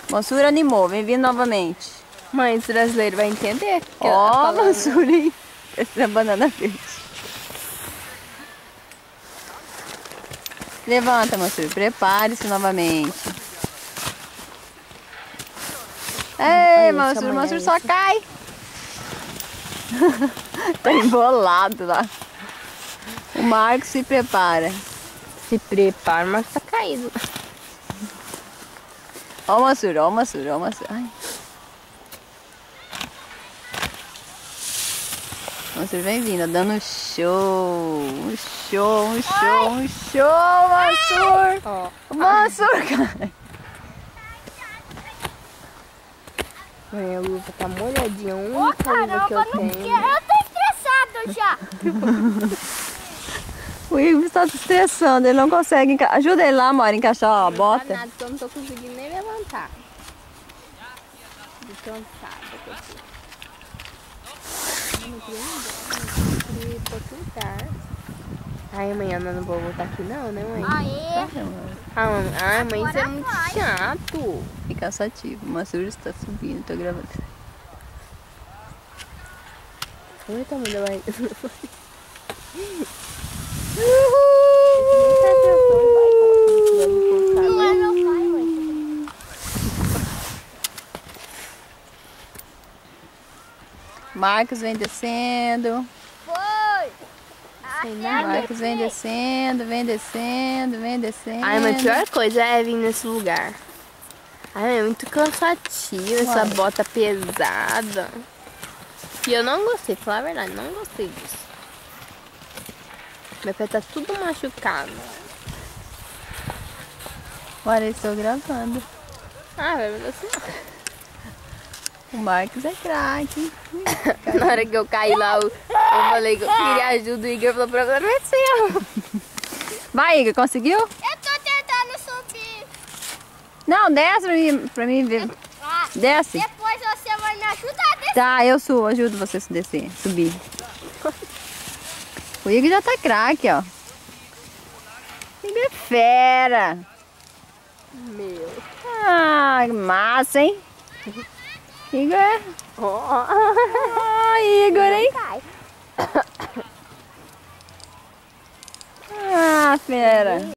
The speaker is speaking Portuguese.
Mansur animou, bem-vindo novamente. Mãe, esse brasileiro vai entender. Ó, Mansur, hein? Essa é a banana verde. Levanta, Mansur, prepare-se novamente. Ei, Mansur, Mansur só cai. Tá embolado lá. O Marcos se prepara. Se prepara, mas tá caído. Ó o Mansur, ó o Mansur, ó o Mansur. Ai. Mansur vem vindo, dando um show. Um show, um show, um show, Mansur. Ó. O Mansur, cara. Mãe, a luva tá molhadinha. A única luva que eu tenho. Eu tô estressado já. O Igor está se estressando, ele não consegue. Ajuda ele lá, amor, a encaixar a bota. Não tá nada, que eu não tô conseguindo nem levantar. De cansada que eu tô. Ai, amanhã eu não vou voltar aqui não, né, mãe? Aê. Ai, mãe, isso é muito chato. É cansativo. O Mansur está subindo, tô gravando. Olha o tamanho da barriga. Não é meu pai, mãe. Marcos vem descendo. Foi. Marcos vem descendo, vem descendo, vem descendo. Ai, mas a pior coisa é vir nesse lugar. Ai, é muito cansativo essa bota pesada. E eu não gostei, pra falar a verdade, não gostei disso. Meu pé tá tudo machucado. Olha, estou gravando. Ah, vai ver assim. O Marcos é craque. Na hora que eu caí lá, eu falei que eu queria ajuda. O Igor falou pra mim, não é seu. Vai, Igor, conseguiu? Eu tô tentando subir. Não, desce pra mim ver. Ah, Desce. depois você vai me ajudar a descer. Tá, eu ajudo você a descer, subir. O Igor já tá craque, ó. Igor é fera. Meu. Ah, que massa, hein? Igor é... Igor, hein? Ah, fera.